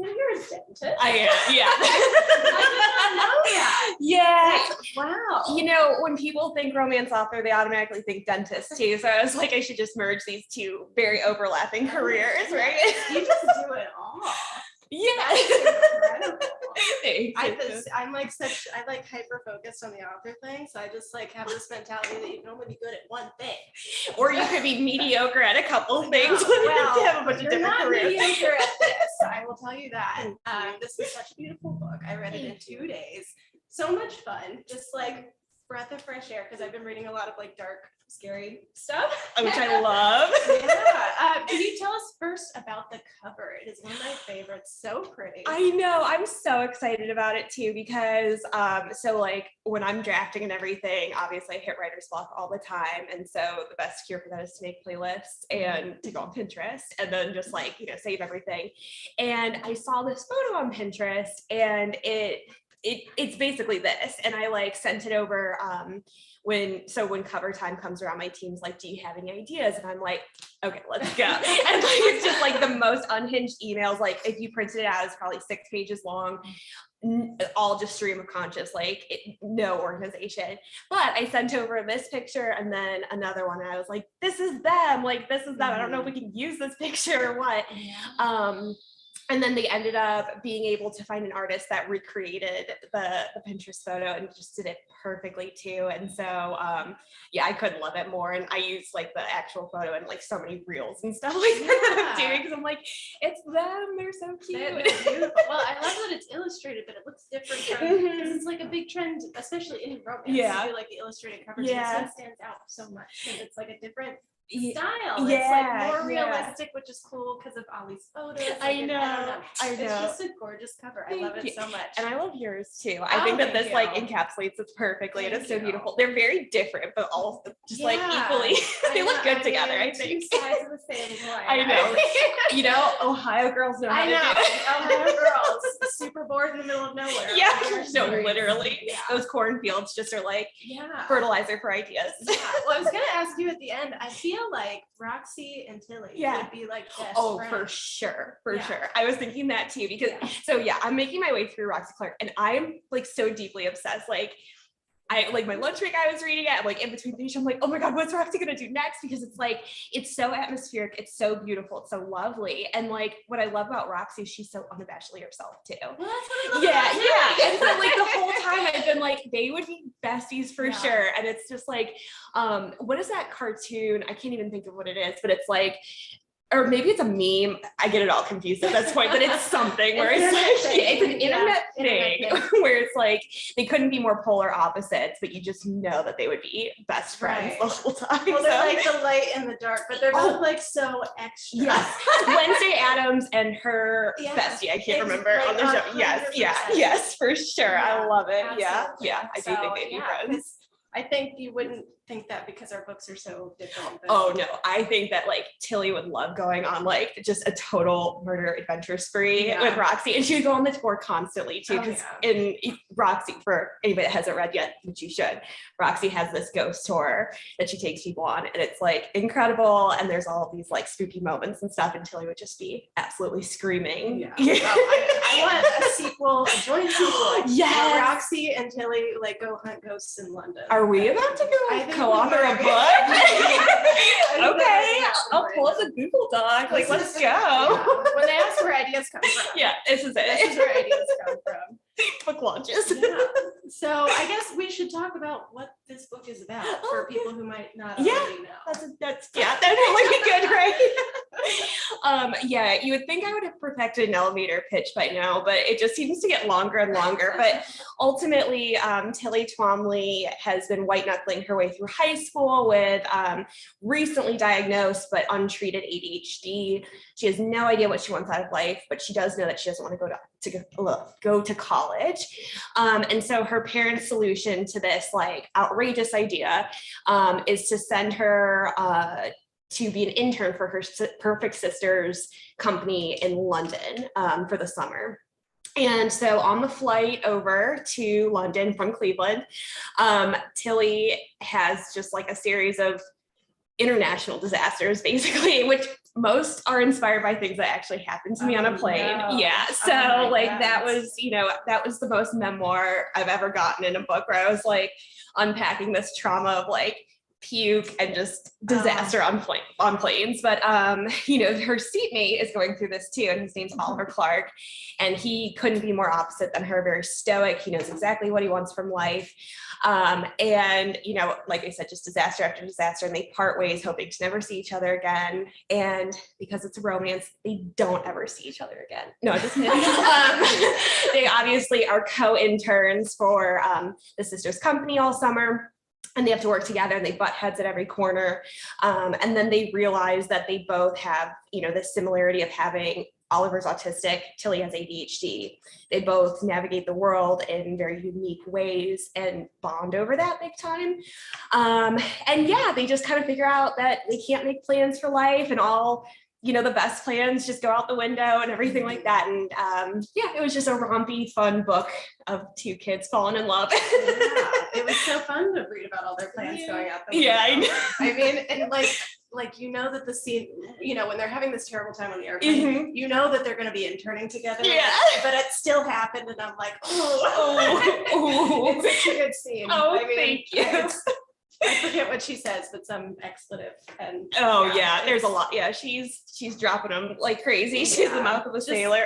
So you're a dentist. I am, yeah. I did not know that. Yeah. Wow. You know, when people think romance author, they automatically think dentist too. So I was like, I should just merge these two very overlapping careers, right? You just do it all. Yeah. I'm like I like hyper focused on the author thing, so I just like have this mentality that you can only be good at one thing, or you could be mediocre at a couple things. Well, to have a bunch of you're different not careers. mediocre at this. I will tell you that. This is such a beautiful book. I read it in 2 days. So much fun. Just like breath of fresh air, because I've been reading a lot of like dark, scary stuff, which I love. Yeah. Can you tell us first about the cover? It is one of my favorites. So pretty. I know. I'm so excited about it too, because so like when I'm drafting and everything, obviously I hit writer's block all the time, and so the best cure for that is to make playlists and to go on Pinterest and then just like, you know, save everything. And I saw this photo on Pinterest, and it's basically this, and I like sent it over when cover time comes around, my team's like, do you have any ideas? And I'm like, okay, let's go. And like, it's just like the most unhinged emails. Like if you printed it out, it's probably 6 pages long, all just stream of conscious, like no organization. But I sent over this picture and then another one, and I was like, this is them, like this is them. I don't know if we can use this picture or what. And then they ended up being able to find an artist that recreated the Pinterest photo and just did it perfectly too. And so, yeah, I couldn't love it more. And I used like the actual photo and like so many reels and stuff like that I'm doing, because I'm like, it's them. They're so cute. They're beautiful. Well, I love that it's illustrated, but it looks different because it's like a big trend, especially in romance. Yeah. To do like the illustrated covers. Yeah. And it stands out so much because it's like a different style. Yeah, It's like more realistic, which is cool because of Ollie's photos. Like I know. It's just a gorgeous cover. I love it so much. And I love yours too. I think that this like encapsulates it perfectly. And it's so beautiful. They're very different, but all just like equally, they look good together, I think. Two sides of the same coin. I know. You know, Ohio girls know how to do it. Ohio girls, super bored in the middle of nowhere. Yeah, no, literally. Yeah. Those cornfields just are like fertilizer for ideas. Yeah. Well, I was gonna ask you at the end. I feel like Roxie and Tilly would be like best friends. For sure, for sure. I was thinking that too, because so yeah, I'm making my way through Roxie Clark, and I'm like so deeply obsessed. Like I like my lunch break, I was reading it. I'm like in between things, I'm like, oh my God, what's Roxie gonna do next? Because it's like, it's so atmospheric, it's so beautiful, it's so lovely. And like what I love about Roxie, she's so unabashedly herself too. Well, that's what I love about yeah. And so like the whole time I've been like, they would be besties for sure. And it's just like, what is that cartoon? I can't even think of what it is, but it's like, or maybe it's a meme. I get it all confused at this point, but it's something where it's like, it's an internet thing where it's like, they couldn't be more polar opposites, but you just know that they would be best friends the whole time. Well, they're like the light and the dark, but they're both like so extra. Yes. Wednesday Addams and her bestie, I can't remember on the show. Yes, for sure. I love it. Absolutely. Yeah. I do think they'd be friends. I think you wouldn't think that because our books are so different. Oh no, I think that like Tilly would love going on like just a total murder adventure spree with Roxie, and she would go on the tour constantly too. Because in Roxie, for anybody that hasn't read yet, which you should, Roxie has this ghost tour that she takes people on, and it's like incredible. And there's all these like spooky moments and stuff, and Tilly would just be absolutely screaming. Yeah. I want a sequel, a joint sequel. Yes. Roxie and Tilly like go hunt ghosts in London. Are we about to go co-author a book? Okay, I'll pull up the Google Doc. Like, let's go. When they ask where ideas come from. Yeah, this is it. This is where ideas come from. Book launches. Yeah. So I guess we should talk about what this book is about for people who might not already know. That's really good, right? Yeah, you would think I would have perfected an elevator pitch by now, but it just seems to get longer and longer. But ultimately, Tilly Twomley has been white knuckling her way through high school with recently diagnosed but untreated ADHD. She has no idea what she wants out of life, but she does know that she doesn't want to go to college. And so her parents' solution to this like outrageous idea is to send her to be an intern for her Perfect Sisters company in London for the summer. And so on the flight over to London from Cleveland, Tilly has just like a series of international disasters, basically, which most are inspired by things that actually happened to me on a plane. No. Yeah. So that was, that was the most memoir I've ever gotten in a book, where I was like unpacking this trauma of like puke and just disaster on planes. But her seatmate is going through this too, and his name's Roxie Clark, and he couldn't be more opposite than her. Very stoic. He knows exactly what he wants from life. And like I said, just disaster after disaster, and they part ways, hoping to never see each other again. And because it's a romance, they don't ever see each other again. No, just they obviously are co-interns for the sister's company all summer, and they have to work together, and they butt heads at every corner. And then they realize that they both have, this similarity of having Oliver's autistic, Tilly has ADHD. They both navigate the world in very unique ways and bond over that big time. And yeah, they just kind of figure out that they can't make plans for life, and all, the best plans just go out the window and everything like that. And it was just a rompy, fun book of two kids falling in love. It was so fun to read about all their plans going out the window. Yeah, I know. I mean, and like that the scene, when they're having this terrible time on the airplane, that they're going to be interning together. Yeah. But it still happened, and I'm like, it's such a good scene. Thank you. I forget what she says, but some expletive. And there's a lot. Yeah, she's dropping them like crazy. She's the mouth of a sailor.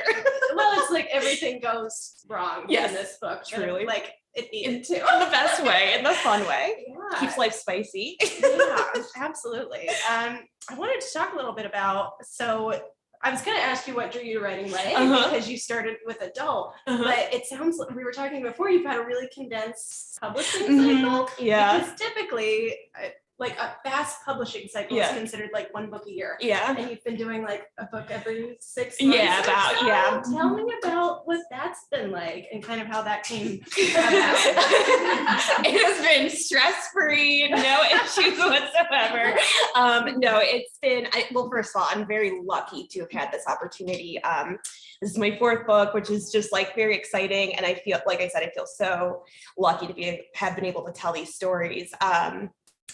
Well, it's like everything goes wrong in this book. Truly. Like it needed to. In the best way, in the fun way. Yeah. Keeps life spicy. Yeah, absolutely. I wanted to talk a little bit about, so I was going to ask you what drew you to writing YA, because you started with adult, but it sounds like we were talking before, you've had a really condensed publishing cycle. Yeah. Because typically, like a fast publishing cycle is considered like one book a year. Yeah. And you've been doing like a book every 6 months. Yeah, Tell me about what that's been like and kind of how that came about. It has been stress-free, no issues whatsoever. No, it's been, first of all, I'm very lucky to have had this opportunity. This is my 4th book, which is just like very exciting. And I feel, like I said, I feel so lucky to have been able to tell these stories.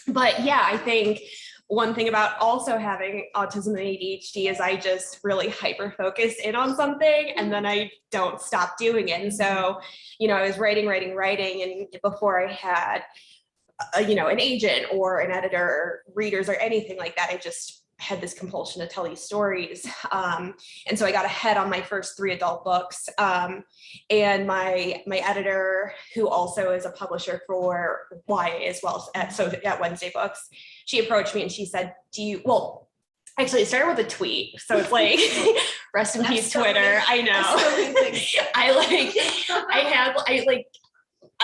But yeah, I think one thing about also having autism and ADHD is I just really hyper focus in on something, and then I don't stop doing it. And so, I was writing, and before I had, an agent or an editor or readers or anything like that, I just had this compulsion to tell these stories. And so I got ahead on my first 3 adult books. And my editor, who also is a publisher for YA as well at Wednesday Books, she approached me and she said, actually it started with a tweet. So it's like, rest in peace, Twitter. I know.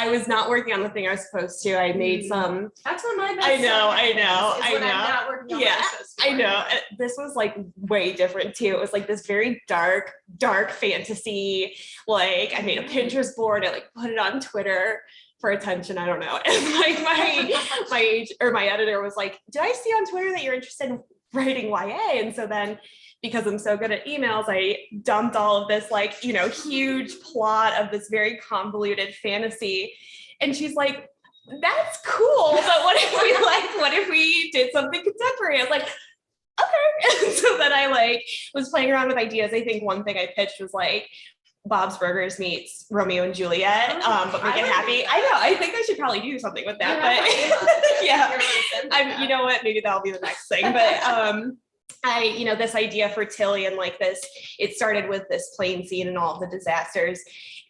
I was not working on the thing I was supposed to. I made some. That's what my best. I know. I'm not working on I know. This was like way different too. It was like this very dark fantasy. Like I made a Pinterest board. I like put it on Twitter for attention. I don't know. And like my editor was like, "Did I see on Twitter that you're interested in writing YA?" And so then, because I'm so good at emails, I dumped all of this like, huge plot of this very convoluted fantasy. And she's like, "That's cool, but what if we did something contemporary?" I was like, okay. And so then I was playing around with ideas. I think one thing I pitched was like Bob's Burgers meets Romeo and Juliet, but make it happy. I know. I think I should probably do something with that, but yeah. You know what? Maybe that'll be the next thing. But this idea for Tilly and like this, it started with this plane scene and all of the disasters.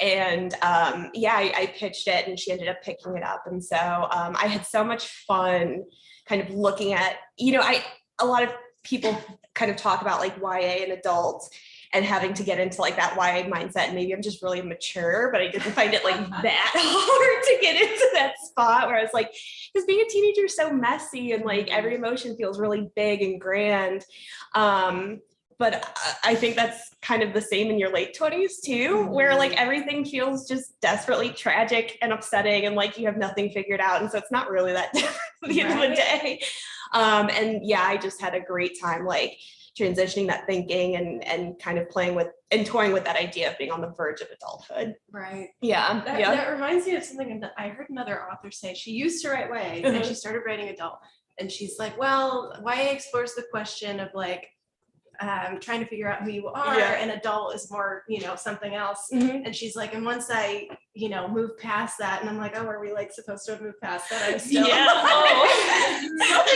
And I pitched it and she ended up picking it up. And so I had so much fun kind of looking at, a lot of people kind of talk about like YA and adults and having to get into like that YA mindset. And maybe I'm just really mature, but I didn't find it like that hard to get into that spot where I was like, because being a teenager is so messy and like every emotion feels really big and grand. But I think that's kind of the same in your late 20s too, where like everything feels just desperately tragic and upsetting and like you have nothing figured out. And so it's not really that different at the end of the day. I just had a great time like transitioning that thinking and kind of playing with and toying with that idea of being on the verge of adulthood. Right. Yeah. That reminds me of something that I heard another author say. She used to write YA and she started writing adult. and she's like, well, YA explores the question of like trying to figure out who you are, and adult is more, you know, something else. And she's like, and once I, you know, move past that, and I'm like, oh, are we like supposed to have moved past that? I'm still something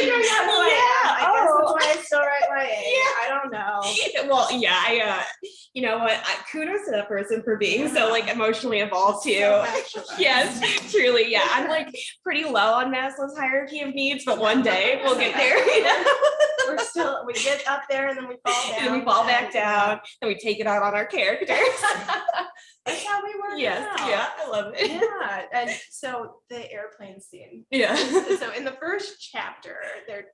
going on in YA. I guess that's why I still write YA. I don't know. Well, yeah, you know what? Kudos to that person for being so like emotionally evolved too. Yes, truly. Yeah, I'm like pretty low on Maslow's hierarchy of needs, but one day we'll get there. You know? We get up there and then we fall down. And we fall back down and we take it out on our characters. That's how we work. Yes, out. yeah, I love it. Yeah, and so the airplane scene. Yeah. So in the first chapter,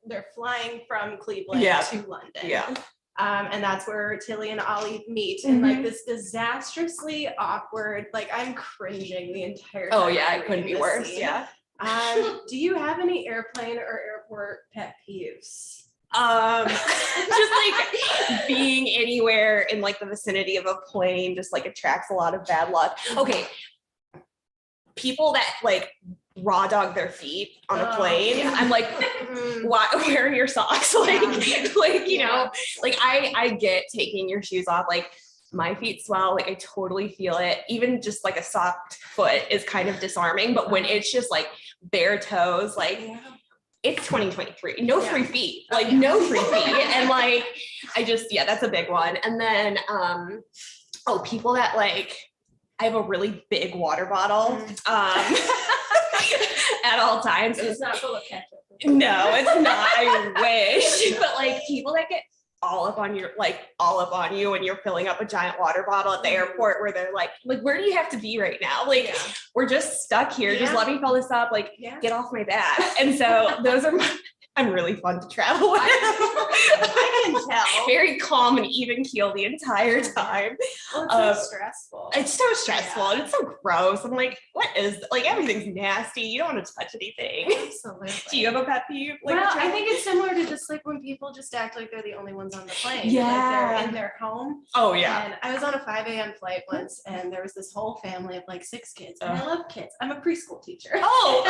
they're flying from Cleveland to London. Yeah. And that's where Tilly and Ollie meet in like this disastrously awkward, like I'm cringing the entire time. Oh yeah, it couldn't be worse. Scene. Yeah. Do you have any airplane or airport pet peeves? Just like being anywhere in like the vicinity of a plane just like attracts a lot of bad luck. Okay, people that like raw dog their feet on a plane, I'm like, why? Where are your socks? Like, like you know, like I get taking your shoes off. Like my feet swell. Like I totally feel it. Even just like a soft foot is kind of disarming. But when it's just like bare toes, like. It's 2023, no free feet, like no free feet. And like, I just, that's a big one. And then, people that like, I have a really big water bottle at all times. It's not full of ketchup. No, it's not, I wish. But like people that get all up on you when you're filling up a giant water bottle at the airport where they're like, where do you have to be right now? Like, we're just stuck here. Just let me fill this up. Like, get off my back. And so those are I'm really fun to travel with. I can tell. Very calm and even keel the entire time. Well, it's so stressful. It's so stressful and it's so gross. I'm like, what is like everything's nasty. You don't want to touch anything. Absolutely. Do you have a pet peeve? Like, well, I think it's similar to just like when people just act like they're the only ones on the plane. Yeah. Like they're in their home. Oh yeah. And I was on a 5 a.m. flight once and there was this whole family of like 6 kids. And I love kids. I'm a preschool teacher. Oh.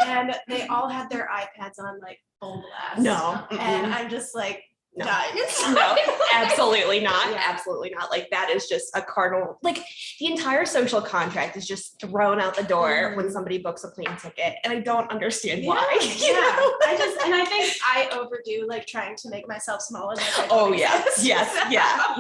And they all had their iPads on like full blast. No. And I'm just like dying. No, absolutely not. Absolutely not. Like that is just a cardinal, like the entire social contract is just thrown out the door when somebody books a plane ticket. And I don't understand why. I think I overdo like trying to make myself small enough. Yeah.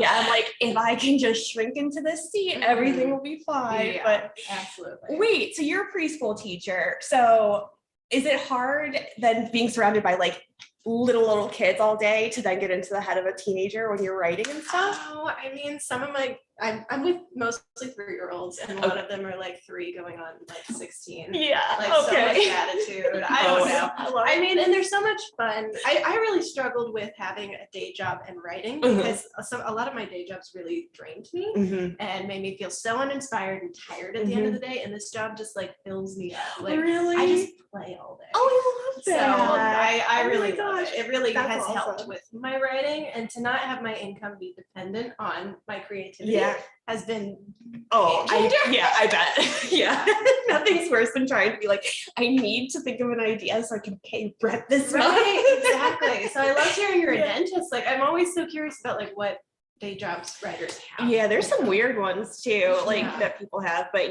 I'm like, if I can just shrink into this seat, everything will be fine. But absolutely. Wait, so you're a preschool teacher. So is it hard then being surrounded by like little kids all day to then get into the head of a teenager when you're writing and stuff? Oh, I mean, some of my I'm with mostly 3-year-olds and a lot of them are like 3 going on like 16. Yeah. Like so much attitude. I don't know. I mean, and there's so much fun. I really struggled with having a day job and writing because a lot of my day jobs really drained me and made me feel so uninspired and tired at the end of the day. And this job just like fills me up. Like really? I just play all day. Oh, I love that. So I really love it. It really That's has awesome. helped with my writing, and to not have my income be dependent on my creativity has been I bet. Yeah. Nothing's worse than trying to be like, I need to think of an idea so I can pay rent this month. Exactly. So I love hearing you're a dentist. Like I'm always so curious about like what day jobs writers have. Yeah, there's some weird ones too, like that people have, but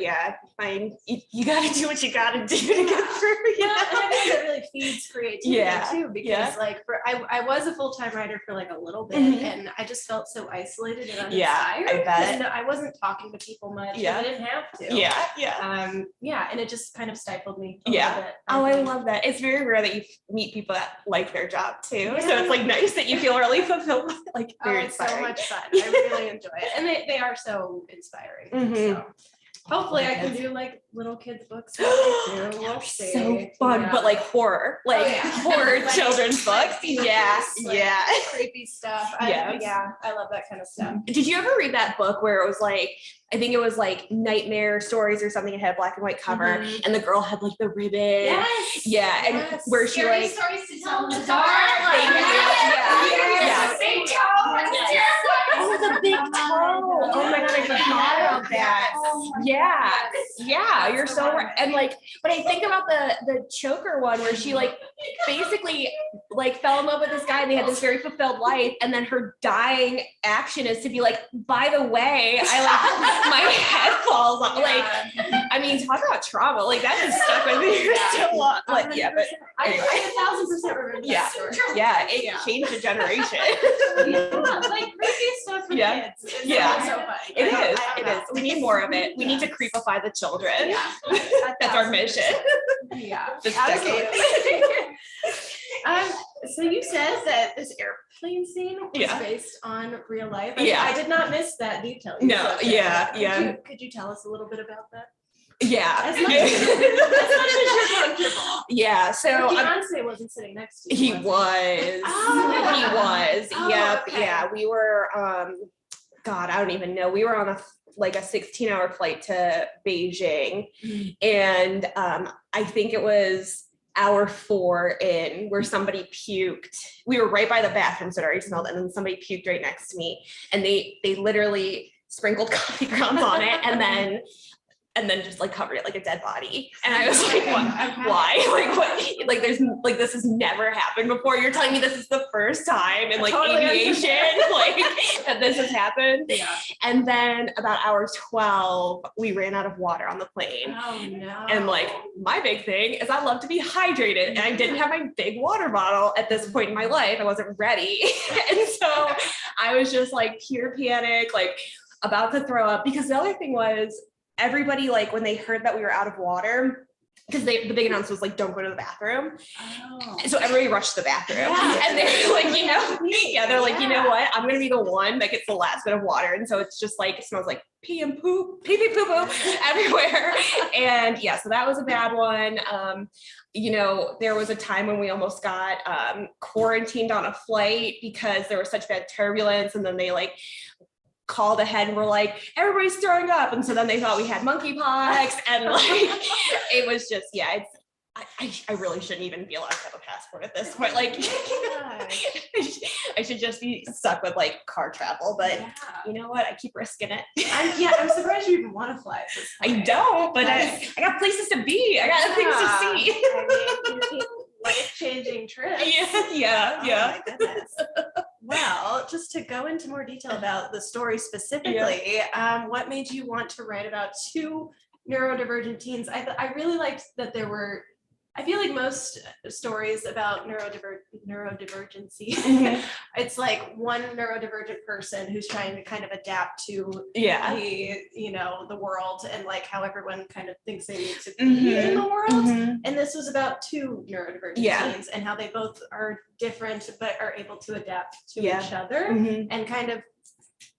fine. You got to do what you got to do to get through. Yeah, and I think it really feeds creativity too, because like I was a full-time writer for like a little bit, and I just felt so isolated and uninspired. I bet. And I wasn't talking to people much. I didn't have to. And it just kind of stifled me a little bit. Oh, I love that. It's very rare that you meet people that like their job too. So it's like nice that you feel really fulfilled. Like very inspiring. So much fun. I really enjoy it, and they are so inspiring. So hopefully I can do like little kids books. We'll see. So fun, but like horror, horror children's books. Creepy stuff. I love that kind of stuff. Did you ever read that book where it was like, I think it was like nightmare stories or something? It had a black and white cover, and the girl had like the ribbon. And where she Scary like stories to tell in the dark. Oh, the big toe. Oh my god, I forgot about that. Yeah, you're so right. And like, but I think about the choker one where she like basically like fell in love with this guy and they had this very fulfilled life, and then her dying action is to be like, by the way, I like my head falls off. Like, I mean, talk about trauma. Like that just stuck with me for so long. Like, yeah, but anyway. I 1000% remember that story. It changed a generation. Like crazy stuff for kids. It's so funny. It is. We need more of it. We need to creepify the children. That's our mission. This decade. So you said that this airplane scene was based on real life. I did not miss that detail. Could you tell us a little bit about that? As much as you're comfortable. So Beyonce wasn't sitting next to you. He was. He was. We were God, I don't even know. We were on a 16-hour flight to Beijing. And I think it was hour 4 in where somebody puked. We were right by the bathroom, so it already smelled, and then somebody puked right next to me. And they literally sprinkled coffee grounds on it and then just like covered it like a dead body. And I was like, what? Why? Like what? Like there's like, this has never happened before. You're telling me this is the first time in like aviation, like that this has happened. And then about hour 12, we ran out of water on the plane. Oh no. And like my big thing is I love to be hydrated, and I didn't have my big water bottle at this point in my life. I wasn't ready. And so I was just like pure panic, like about to throw up, because the other thing was, everybody, like when they heard that we were out of water, because the big announcement was like, don't go to the bathroom. And so everybody rushed to the bathroom. And they're like, they're like, you know what? I'm going to be the one that gets the last bit of water. And so it's just like, it smells like pee and poop, pee poo poo everywhere. And so that was a bad one. There was a time when we almost got quarantined on a flight because there was such bad turbulence. And then they like called ahead and were like, everybody's throwing up, and so then they thought we had monkeypox, and like it was just I really shouldn't even be allowed to have a passport at this point. Like I should just be stuck with like car travel, but you know what, I keep risking it. I'm surprised you even want to fly at this point. I don't, but I got places to be, I got things to see. I mean, life-changing trips. Yeah. Oh my goodness. Well, just to go into more detail about the story specifically, what made you want to write about 2 neurodivergent teens? I really liked that there were, I feel like most stories about neurodivergency, it's like one neurodivergent person who's trying to kind of adapt to the world and like how everyone kind of thinks they need to be in the world. And this was about 2 neurodivergent teens and how they both are different but are able to adapt to each other and kind of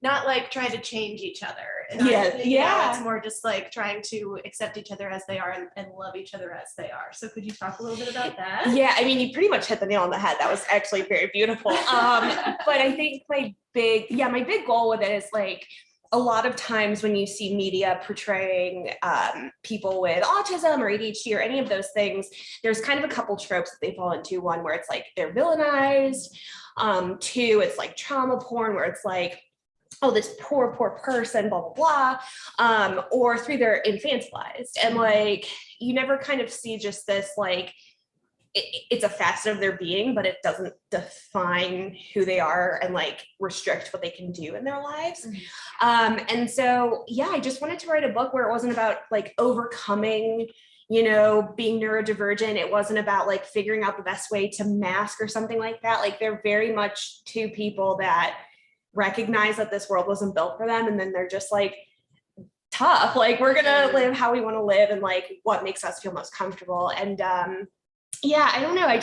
not like trying to change each other. It's more just like trying to accept each other as they are and love each other as they are. So could you talk a little bit about that? Yeah, I mean, you pretty much hit the nail on the head. That was actually very beautiful. But I think my big goal with it is like, a lot of times when you see media portraying people with autism or ADHD or any of those things, there's kind of a couple tropes that they fall into. One where it's like they're villainized. 2, it's like trauma porn where it's like, oh, this poor person, blah, blah, blah. Or 3, they're infantilized. And like, you never kind of see just this, like, it's a facet of their being, but it doesn't define who they are and like restrict what they can do in their lives. And so, I just wanted to write a book where it wasn't about like overcoming, being neurodivergent. It wasn't about like figuring out the best way to mask or something like that. Like they're very much 2 people that recognize that this world wasn't built for them. And then they're just like tough, like we're going to live how we want to live and like what makes us feel most comfortable. And I don't know. I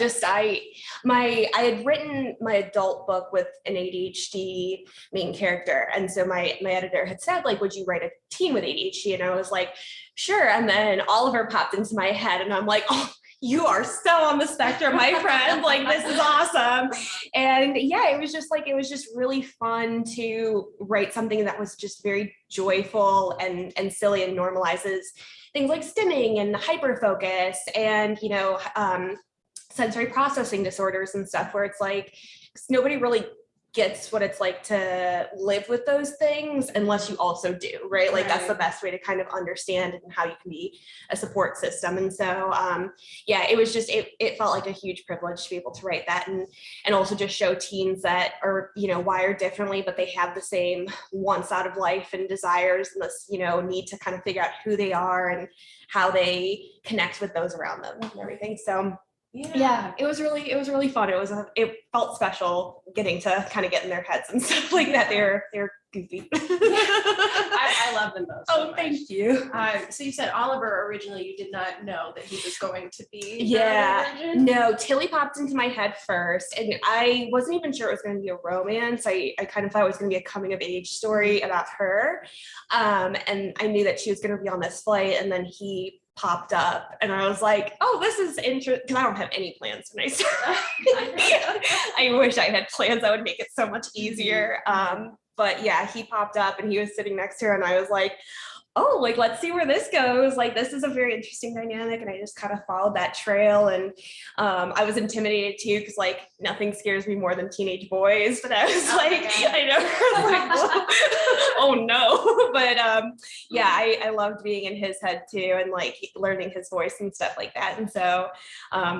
had written my adult book with an ADHD main character. And so my editor had said, like, would you write a teen with ADHD? And I was like, sure. And then Oliver popped into my head and I'm like, oh, you are so on the spectrum, my friend. Like, this is awesome. And it was just really fun to write something that was just very joyful and silly and normalizes things like stimming and hyperfocus and, sensory processing disorders and stuff where it's like, nobody really gets what it's like to live with those things unless you also do, right? Like that's the best way to kind of understand and how you can be a support system. And so, yeah, it was just, it felt like a huge privilege to be able to write that and also just show teens that are, you know, wired differently, but they have the same wants out of life and desires and this, you know, need to kind of figure out who they are and how they connect with those around them and everything. So yeah, it was really fun. It felt special getting to kind of get in their heads and stuff like that. They're goofy. I love them both. So much. Thank you. So you said Oliver originally, you did not know that he was going to be. Yeah, no, Tilly popped into my head first, and I wasn't even sure it was going to be a romance. I kind of thought it was going to be a coming of age story about her, and I knew that she was going to be on this flight, and then he popped up and I was like, oh, this is interesting, because I don't have any plans when I started. I wish I had plans. That would make it so much easier. But yeah, he popped up and he was sitting next to her and I was like, oh, like, let's see where this goes. Like, this is a very interesting dynamic. And I just kind of followed that trail. And I was intimidated too, because like nothing scares me more than teenage boys. But I was I know, I was like, oh no. But yeah, I loved being in his head too, and like learning his voice and stuff like that. And so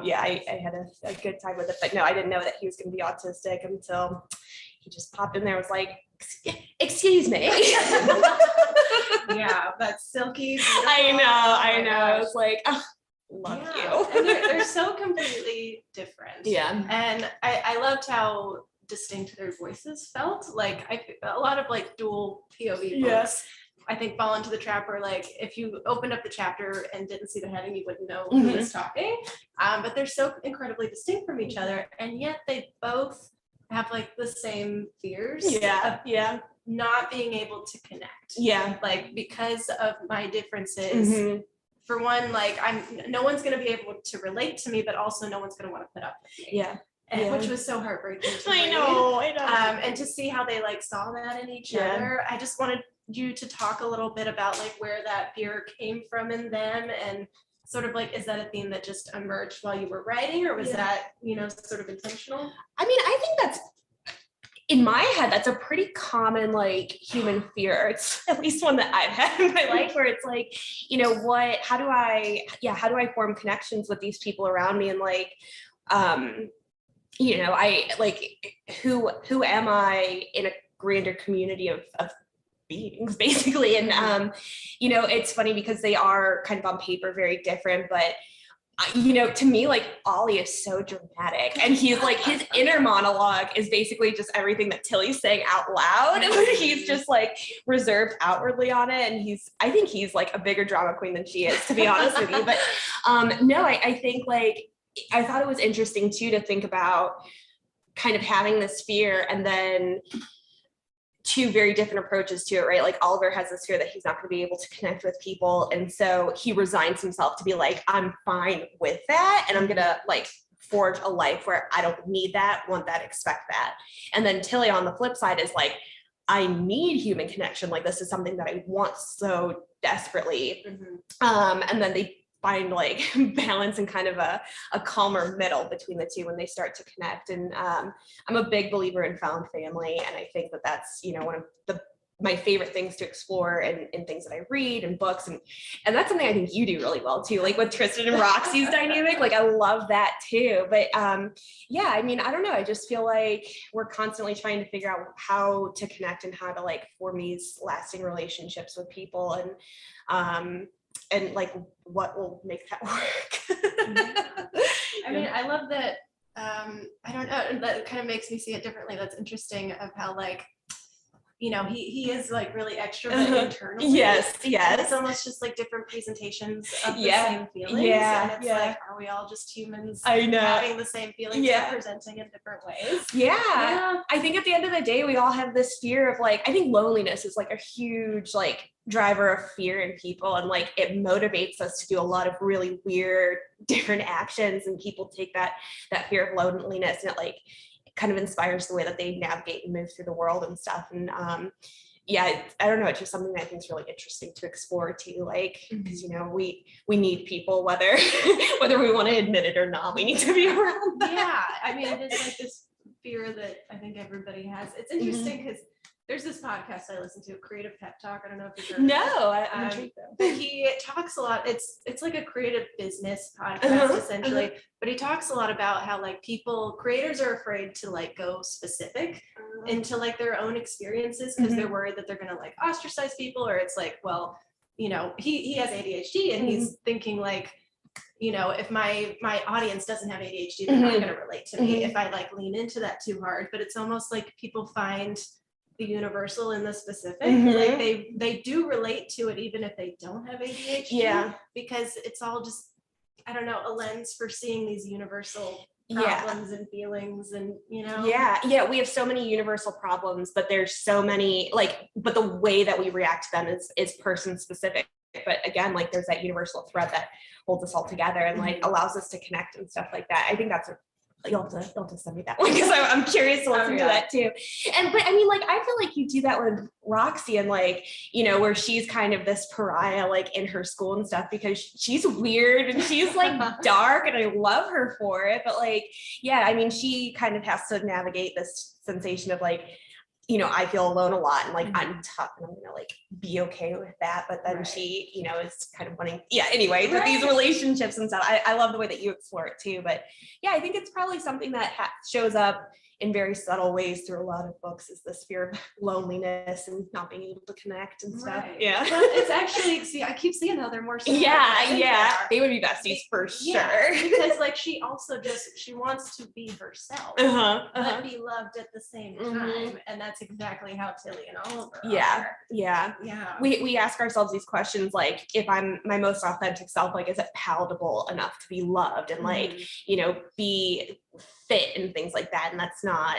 yeah, I had a good time with it. But no, I didn't know that he was going to be autistic until he just popped in there. Was like, excuse me. Yeah, that's silky. Beautiful. I know. It's like, oh, love you. And they're so completely different. Yeah. And I loved how distinct their voices felt. Like a lot of like dual POV books, I think fall into the trap where like if you opened up the chapter and didn't see the heading, you wouldn't know who was talking. But they're so incredibly distinct from each other, and yet they both have like the same fears. Of not being able to connect. Like because of my differences. For one, like no one's going to be able to relate to me, but also no one's going to want to put up with me. Which was so heartbreaking to me. I know. And to see how they like saw that in each other. I just wanted you to talk a little bit about like where that fear came from in them, and sort of like, is that a theme that just emerged while you were writing, or was that, you know, sort of intentional? I mean, I think that's, in my head, that's a pretty common like human fear. It's at least one that I've had in my life, where it's like, you know, how do I form connections with these people around me? And like, you know, I like, who am I in a grander community of beings, basically? And you know, it's funny because they are kind of on paper very different, but you know, to me, like Ollie is so dramatic, and he's like, his inner monologue is basically just everything that Tilly's saying out loud, and he's just like reserved outwardly on it. And I think he's like a bigger drama queen than she is, to be honest with you. But no, I think like, I thought it was interesting too, to think about kind of having this fear and then two very different approaches to it, right? Like Oliver has this fear that he's not going to be able to connect with people. And so he resigns himself to be like, I'm fine with that. And I'm going to like forge a life where I don't need that, want that, expect that. And then Tilly on the flip side is like, I need human connection. Like this is something that I want so desperately. And then they find like balance and kind of a calmer middle between the two when they start to connect. And I'm a big believer in found family. And I think that that's, you know, one of my favorite things to explore in things that I read and books. And that's something I think you do really well too, like with Tristan and Roxie's dynamic. Like I love that too. But yeah, I mean, I don't know. I just feel like we're constantly trying to figure out how to connect and how to like form these lasting relationships with people. And like, what will make that work? I mean, I love that. I don't know. That kind of makes me see it differently. That's interesting of how like, you know, he is like really extrovert internally. Yes. And it's almost just like different presentations of the same feelings. And it's like, are we all just humans having the same feelings, representing in different ways? I think at the end of the day, we all have this fear of like, I think loneliness is like a huge like driver of fear in people, and like it motivates us to do a lot of really weird different actions, and people take that fear of loneliness, and it like kind of inspires the way that they navigate and move through the world and stuff. And I don't know, it's just something that I think is really interesting to explore too, like because you know, we need people, whether we want to admit it or not, we need to be around them. I mean, it is like this fear that I think everybody has. It's interesting because there's this podcast I listen to, Creative Pep Talk. I don't know if you've heard of it. No, I'm intrigued though. But he talks a lot. It's like a creative business podcast essentially. But he talks a lot about how like creators are afraid to like go specific into like their own experiences because they're worried that they're gonna like ostracize people, or it's like, well, you know, he has ADHD and he's thinking like, you know, if my audience doesn't have ADHD, they're not gonna relate to me if I like lean into that too hard. But it's almost like people find the universal in the specific. Like they do relate to it even if they don't have ADHD. Because it's all just, I don't know, a lens for seeing these universal problems and feelings, and you know. We have so many universal problems, but there's so many but the way that we react to them is person specific. But again, like there's that universal thread that holds us all together and like allows us to connect and stuff like that. I think that's you'll have to send me that one because I'm curious to listen to that too. But I mean, like, I feel like you do that with Roxie and like, you know, where she's kind of this pariah, like in her school and stuff, because she's weird and she's like dark and I love her for it. But like, yeah, I mean, she kind of has to navigate this sensation of like, you know, I feel alone a lot and like I'm tough and I'm gonna like be okay with that. But then she, you know, is kind of wanting, anyway, with these relationships and stuff. I love the way that you explore it too. But yeah, I think it's probably something that shows up in very subtle ways through a lot of books, is this fear of loneliness and not being able to connect and stuff. But it's actually, I keep seeing how they're more similar. They would be besties for sure. Because like she also she wants to be herself, but be loved at the same time, and that's exactly how Tilly and Oliver are. We ask ourselves these questions like, if I'm my most authentic self, like, is it palatable enough to be loved and like, you know, be fit and things like that? And that's not,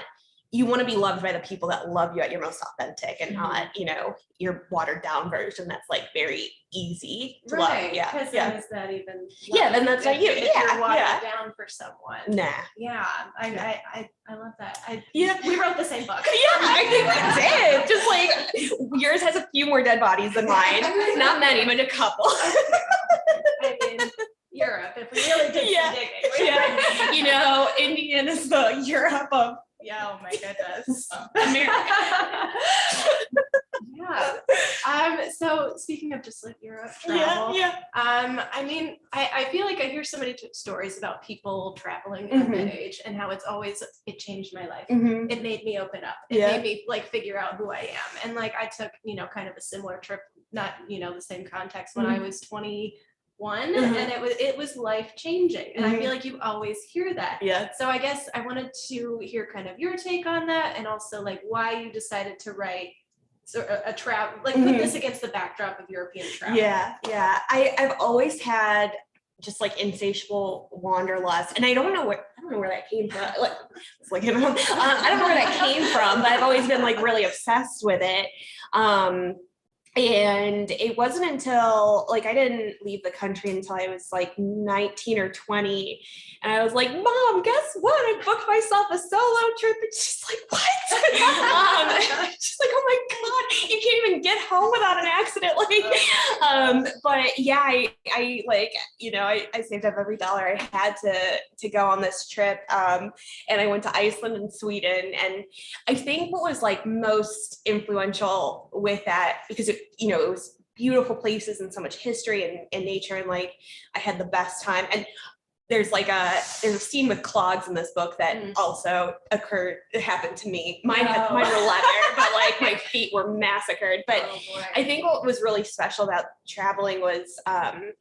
you want to be loved by the people that love you at your most authentic and not, you know, your watered down version that's like very easy to love. Because then is that even then that's not you. If you're watered down for someone. I love that. We wrote the same book. I think we did. Just like yours has a few more dead bodies than mine. Not many, but a couple. I mean, Europe, if we really did some digging. You know, Indian is the Europe of oh my goodness. America. So speaking of just like Europe travel, I mean, I feel like I hear so many stories about people traveling at that age and how it changed my life. It made me open up. It made me like figure out who I am. And like I took, you know, kind of a similar trip, not, you know, the same context when I was 21 and it was life changing, and I feel like you always hear that. So I guess I wanted to hear kind of your take on that, and also like why you decided to write a travel, like put this against the backdrop of European travel. I've always had just like insatiable wanderlust, and I don't know where that came from. Like, it's like I don't know where that came from, but I've always been like really obsessed with it. And it wasn't until like I didn't leave the country until I was like 19 or 20. And I was like, Mom, guess what? I booked myself a solo trip. And she's like, what? She's like, oh my God, you can't even get home without an accident. Like, but yeah, I like, you know, I saved up every dollar I had to go on this trip. And I went to Iceland and Sweden. And I think what was like most influential with that, because it was beautiful places and so much history and nature, and like I had the best time. And there's a scene with clogs in this book that also happened to me. Mine were leather, but like my feet were massacred. But I think what was really special about traveling was I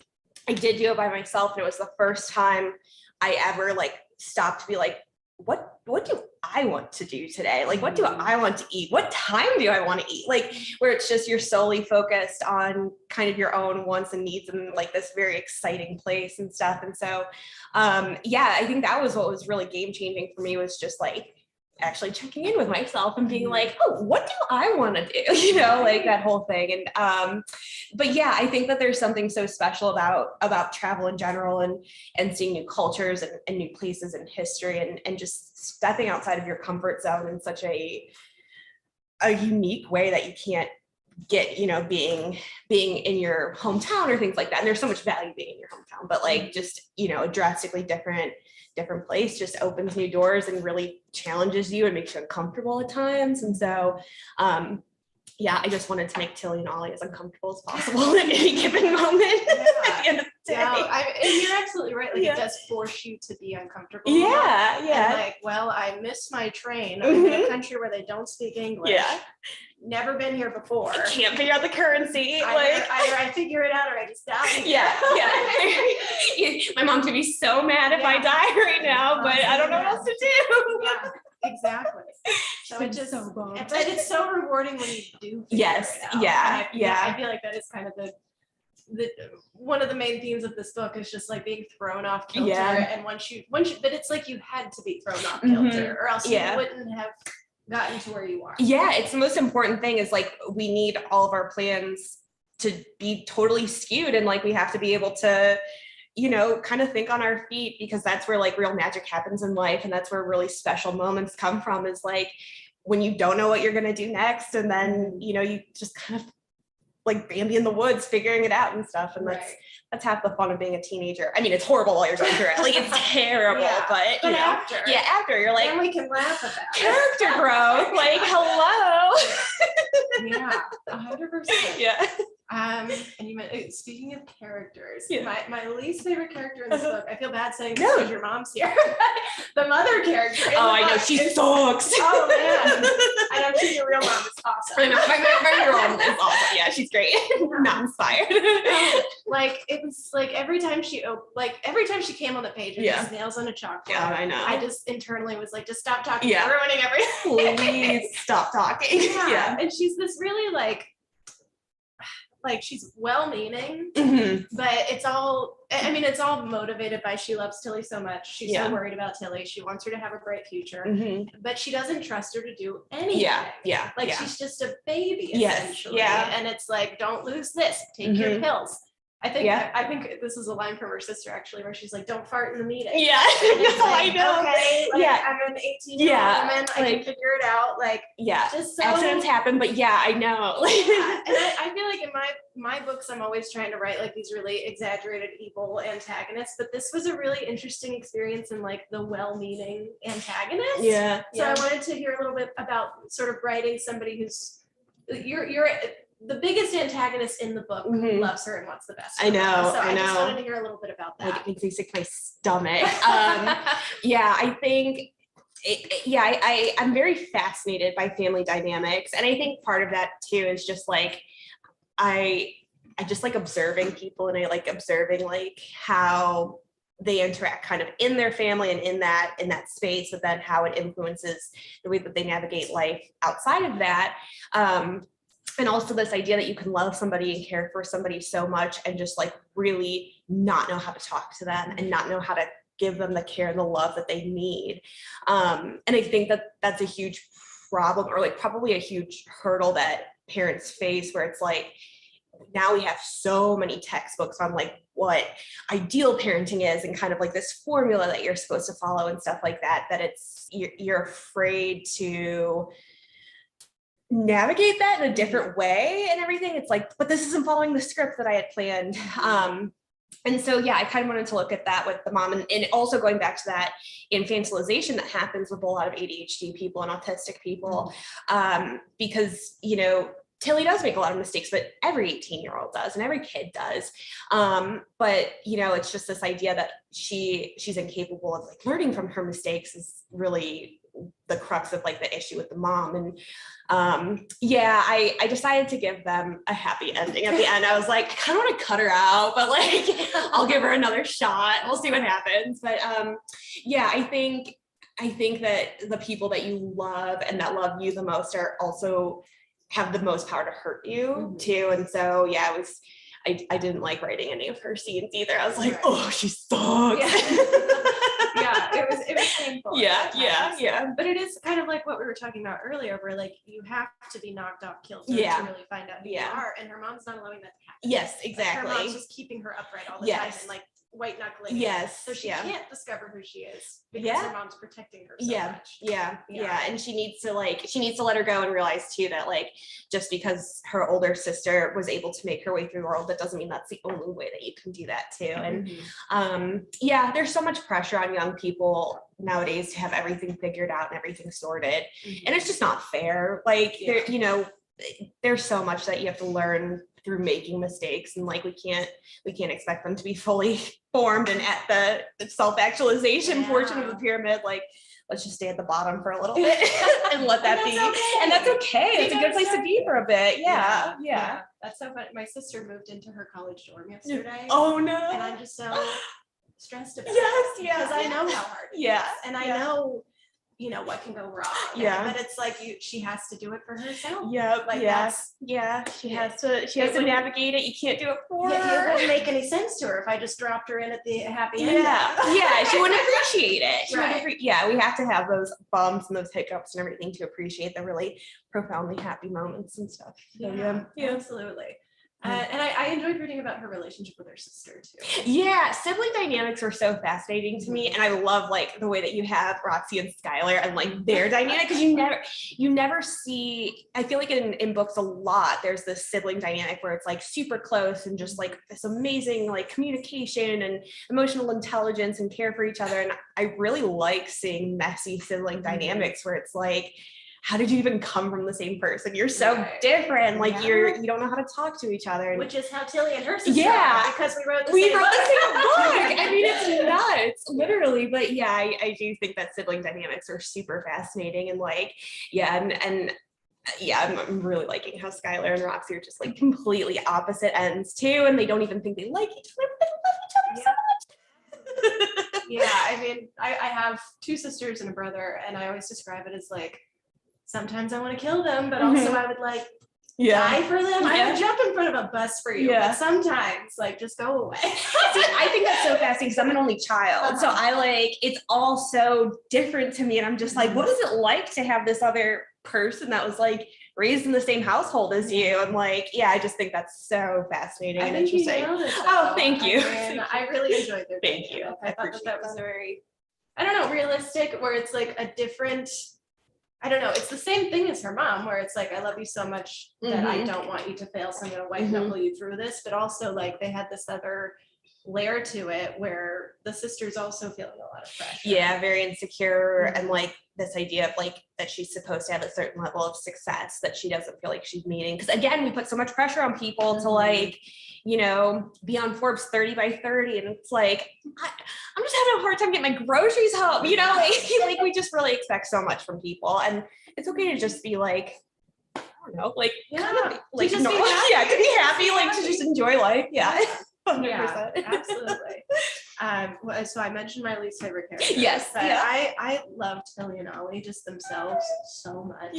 did do it by myself, and it was the first time I ever like stopped to be like, what do I want to do today? Like, what do I want to eat? What time do I want to eat? Like, where it's just you're solely focused on kind of your own wants and needs and like this very exciting place and stuff. And so, I think that was what was really game changing for me, was just like actually checking in with myself and being like, oh, what do I want to do? You know, like that whole thing. And, but yeah, I think that there's something so special about travel in general and seeing new cultures and new places and history and just stepping outside of your comfort zone in such a unique way that you can't get, being in your hometown or things like that. And there's so much value being in your hometown, but like just, a drastically different place just opens new doors and really challenges you and makes you uncomfortable at times. And so, I just wanted to make Tilly and Ollie as uncomfortable as possible at any given moment at the end of the day. And you're absolutely right. Like it does force you to be uncomfortable. Yeah. And like, well, I missed my train. I'm in a country where they don't speak English. Yeah. Never been here before. I can't figure out the currency. Either I figure it out or I just die. Yeah. My mom's gonna be so mad if I die right now, but I don't know what else to do. Yeah, exactly. So it just but it's so rewarding when you do. Yes. It out. I feel like that is kind of the one of the main themes of this book is just like being thrown off kilter. And once you, but it's like you had to be thrown off kilter, or else you wouldn't have gotten to where you are. Yeah, it's the most important thing is like we need all of our plans to be totally skewed, and like we have to be able to kind of think on our feet, because that's where like real magic happens in life, and that's where really special moments come from, is like when you don't know what you're going to do next, and then you just kind of like Bambi in the woods figuring it out and stuff, and that's half the fun of being a teenager. I mean, it's horrible while you're going through it. Like it's terrible, but after you're like, and we can laugh about character growth. Like, hello. 100%. Yeah. And you meant, speaking of characters, my least favorite character in this book, I feel bad saying this because your mom's here, the mother character. I know, she sucks. Oh man. I know, she's your real mom is awesome. I know, my real mom is awesome. Yeah, she's great. Not inspired. Like it was like every time she came on the page with just nails on a chalkboard. Yeah, I know. I just internally was like, just stop talking. You're ruining everything. Please stop talking. Yeah. And she's this really like she's well-meaning, but it's all motivated by she loves Tilly so much. She's so worried about Tilly. She wants her to have a bright future, but she doesn't trust her to do anything. She's just a baby essentially. And it's like, don't lose this, take your pills. I think this is a line from her sister actually, where she's like, "Don't fart in the meeting." Yeah, I know. Okay, I'm an 18-year-old woman. I can figure it out. Like, just so accidents happen, but I know. And I feel like in my books, I'm always trying to write like these really exaggerated evil antagonists, but this was a really interesting experience in like the well-meaning antagonist. So I wanted to hear a little bit about sort of writing somebody who's you're the biggest antagonist in the book who loves her and wants the best. I know. So I just wanted to hear a little bit about that. Like it makes me sick to my stomach. I think, I'm very fascinated by family dynamics. And I think part of that too is just like, I just like observing people, and I like observing like how they interact kind of in their family and in that space, but then how it influences the way that they navigate life outside of that. And also this idea that you can love somebody and care for somebody so much and just like really not know how to talk to them and not know how to give them the care and the love that they need. And I think that that's a huge problem, or like probably a huge hurdle that parents face, where it's like, now we have so many textbooks on like what ideal parenting is and kind of like this formula that you're supposed to follow and stuff like that, that it's, you're afraid to navigate that in a different way and everything. It's like, but this isn't following the script that I had planned. And so, I kind of wanted to look at that with the mom, and also going back to that infantilization that happens with a lot of ADHD people and autistic people, because, Tilly does make a lot of mistakes, but every 18-year-old does, and every kid does. But, it's just this idea that she's incapable of like learning from her mistakes is really the crux of like the issue with the mom. And I decided to give them a happy ending at the end. I was like, I kind of want to cut her out, but like I'll give her another shot. We'll see what happens. But I think that the people that you love and that love you the most are also have the most power to hurt you too. And so I didn't like writing any of her scenes either. I was like, oh, she sucks. It was painful. But it is kind of like what we were talking about earlier, where like you have to be knocked off kilter to really find out who you are, and her mom's not allowing that to happen. Yes, exactly. Like, her mom's just keeping her upright all the time, and like white knuckling. Yes. So she yeah. can't discover who she is because Yeah. her mom's protecting her so Yeah. much. Yeah. And she needs to let her go and realize too that like just because her older sister was able to make her way through the world, that doesn't mean that's the only way that you can do that too. And yeah, there's so much pressure on young people nowadays to have everything figured out and everything sorted. And it's just not fair. Like there, you know, there's so much that you have to learn through making mistakes, and like we can't expect them to be fully formed and at the self-actualization portion of the pyramid. Like let's just stay at the bottom for a little bit and let that be. Okay. And that's okay. It's a good place to be for a bit. Yeah. That's so funny. My sister moved into her college dorm yesterday. Oh no. And I'm just so stressed about it. Because I know how hard it is. And I know, you know, what can go wrong. But it's like she has to do it for herself. Like that's she has to navigate it. You can't do it for her. It wouldn't make any sense to her if I just dropped her in at the happy end. She wouldn't appreciate it. We have to have those bumps and those hiccups and everything to appreciate the really profoundly happy moments and stuff. So, Absolutely. And I enjoyed reading about her relationship with her sister too. Yeah, sibling dynamics are so fascinating to me, and I love like the way that you have Roxie and Skylar and like their dynamic, because you never see. I feel like in books a lot there's this sibling dynamic where it's like super close and just like this amazing like communication and emotional intelligence and care for each other, and I really like seeing messy sibling dynamics where it's like, how did you even come from the same person? You're so different. Like you don't know how to talk to each other. Which is how Tilly and her sister are, because we wrote the same book. I mean, it's nuts, literally. But I do think that sibling dynamics are super fascinating, and like, I'm really liking how Skylar and Roxie are just like completely opposite ends too, and they don't even think they like each other, but they love each other so much. I mean, I have two sisters and a brother, and I always describe it as like, sometimes I want to kill them, but also I would like die for them. I would jump in front of a bus for you, but sometimes like just go away. See, I think that's so fascinating because I'm an only child. So I like, it's all so different to me. And I'm just like, what is it like to have this other person that was like raised in the same household as you? And like, I just think that's so fascinating and interesting. Oh, thank you. I really enjoyed their Thank you. I thought that was very, I don't know, realistic, where it's like a different, I don't know, it's the same thing as her mom, where it's like, I love you so much that I don't want you to fail, so I'm gonna white knuckle you through this. But also like they had this other layer to it where the sister's also feeling a lot of pressure. Very insecure, and like this idea of like that she's supposed to have a certain level of success that she doesn't feel like she's meeting. Because again, we put so much pressure on people to like, you know, be on Forbes 30 by 30. And it's like, I'm just having a hard time getting my groceries home, you know, like we just really expect so much from people. And it's okay to just be like, I don't know, like, kind of, like, to just to be happy, like to just enjoy life. 100%. Absolutely. So I mentioned my least favorite character. Yes. But I loved Tilly and Ollie just themselves so much.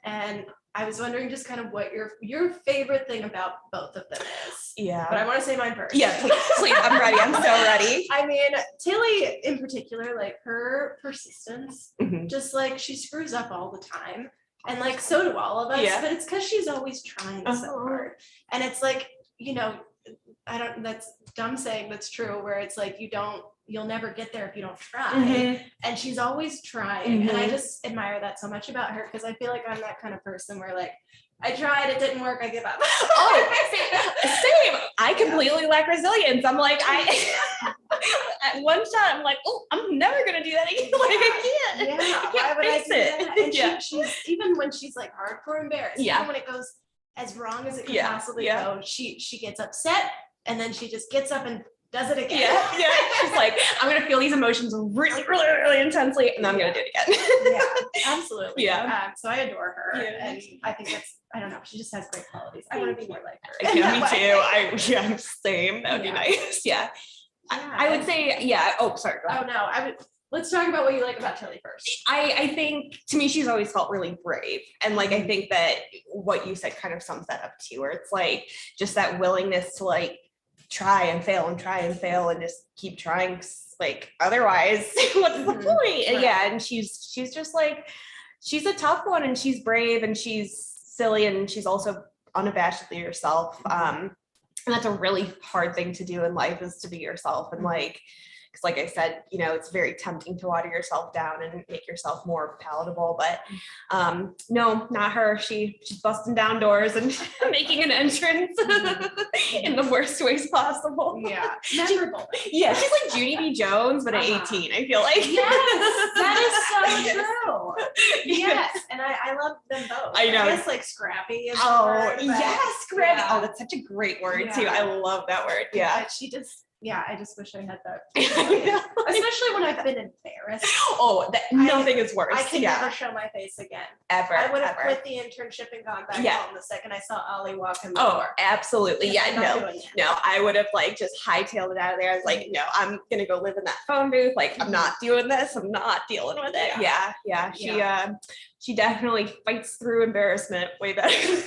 And I was wondering just kind of what your favorite thing about both of them is. But I want to say mine first. Please. I'm ready. I'm so ready. I mean, Tilly in particular, like her persistence, just like she screws up all the time. And like, so do all of us, but it's because she's always trying so hard. And it's like, you know, that's dumb saying that's true, where it's like, you'll never get there if you don't try. And she's always trying. And I just admire that so much about her, because I feel like I'm that kind of person where like, I tried, it didn't work, I give up. Same. I completely lack resilience. I'm like, at one shot, I'm like, oh, I'm never gonna do that again. Like I can't. Why would I face do it? that? And she's even when she's like hardcore embarrassed, even when it goes as wrong as it can possibly go, she gets upset, and then she just gets up and does it again. She's like, I'm gonna feel these emotions really, really, really intensely, and then I'm gonna do it again. Absolutely. So I adore her, and I think I don't know, she just has great qualities. I want to be more like her. Me too. I'm same. That would be nice. I would say, oh, sorry. Go ahead. Oh no, let's talk about what you like about Tilly first. I think to me, she's always felt really brave. And like, I think that what you said kind of sums that up too, where it's like, just that willingness to like, try and fail and just keep trying, like otherwise what's the point? And she's just like, she's a tough one, and she's brave, and she's silly, and she's also unabashedly herself. that's a really hard thing to do in life, is to be yourself. And like, because like I said, you know, it's very tempting to water yourself down and make yourself more palatable, but no, not her. She's busting down doors and making an entrance in the worst ways possible. Yeah, memorable. Yeah, she's like Judy B. Jones, but at 18, I feel like. Yes, that is so true. Yes, and I love them both. I know. I guess like scrappy is the Oh, word, but yes, scrappy. yeah. Oh, that's such a great word too. I love that word. Yeah. But she just, yeah, I just wish I had that. I know. Especially when I've been embarrassed. Oh, nothing is worse. I can yeah. never show my face again. Ever. I would have ever. quit the internship and gone back home the second I saw Ollie walk in the Oh, door. absolutely. Yeah, I'm not doing that. no, I would have like just hightailed it out of there. I was like, no, I'm gonna go live in that phone booth. Like, I'm not doing this. I'm not dealing with it. Yeah. She definitely fights through embarrassment way better than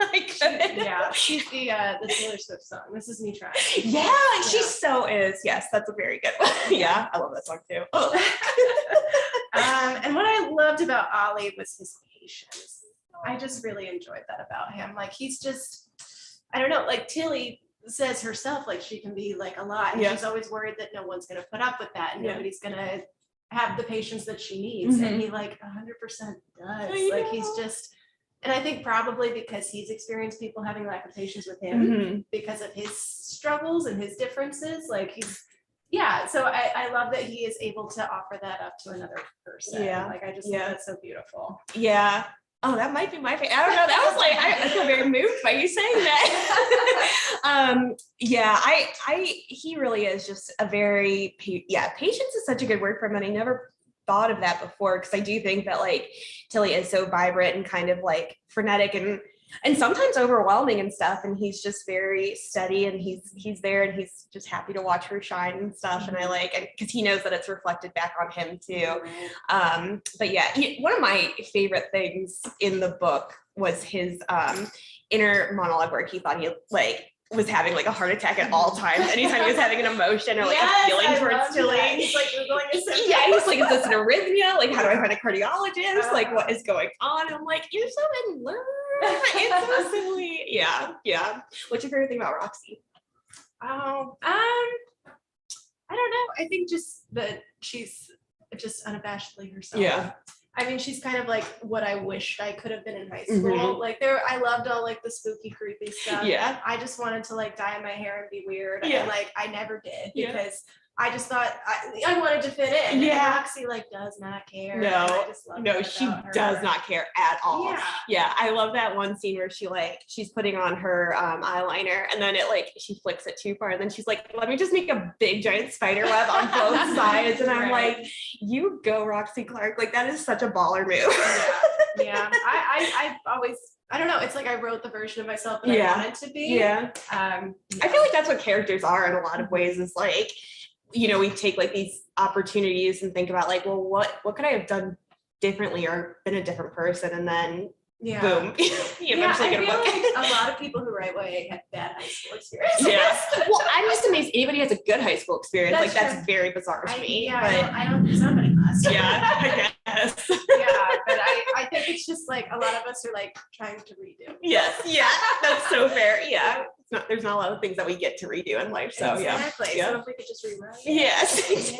I could. Yeah, she's the Taylor Swift song. This is me trying. Yeah, she so is. Yes, that's a very good one. Yeah, I love that song too. And what I loved about Ollie was his patience. I just really enjoyed that about him. Like, he's just, I don't know, like Tilly says herself, like she can be like a lot. And she's always worried that no one's going to put up with that and nobody's going to have the patience that she needs. And he like 100% does. Like, he's just, and I think probably because he's experienced people having lack of patience with him because of his struggles and his differences. Like, he's, so I love that he is able to offer that up to another person. Yeah. Like, I just think that's so beautiful. Yeah. Oh, that might be my favorite. I don't know. That was like, I feel very moved by you saying that. He really is just a very, patience is such a good word for him. And I never thought of that before, because I do think that like Tilly is so vibrant and kind of like frenetic and sometimes overwhelming and stuff, and he's just very steady, and he's there, and he's just happy to watch her shine and stuff. And I like it because he knows that it's reflected back on him too. But yeah, one of my favorite things in the book was his inner monologue where he thought he like was having like a heart attack at all times anytime he was having an emotion or like a feeling towards Tilly. He's like, Googling his symptoms. Yeah, he's like, is this an arrhythmia? Like, how do I find a cardiologist? Like, what is going on? And I'm like, you're so in love. It's so silly. Yeah. What's your favorite thing about Roxie? I don't know. I think just that she's just unabashedly herself. Yeah. I mean, she's kind of like what I wished I could have been in high school. Like I loved all like the spooky, creepy stuff. Yeah. I just wanted to like dye my hair and be weird. And like, I never did because I just thought I wanted to fit in. Yeah. And Roxie like does not care. No, she does not care at all. Yeah. I love that one scene where she's putting on her eyeliner, and then she flicks it too far, and then she's like, let me just make a big giant spider web on both sides. And I'm like, you go, Roxie Clark. Like, that is such a baller move. Yeah. I always, I don't know. It's like I wrote the version of myself that I wanted to be. I feel like that's what characters are in a lot of ways, is like, you know, we take like these opportunities and think about like, well, what could I have done differently or been a different person? And then boom, you eventually get a book. Like a lot of people who write YA have bad high school experiences. Well, I'm just amazed anybody has a good high school experience. That's very bizarre to me. But I don't think somebody must. I guess. But I think it's just like a lot of us are like trying to redo. Yes. Yeah. That's so fair. Yeah. There's not a lot of things that we get to redo in life. So exactly. So if we could just rewrite. Yes.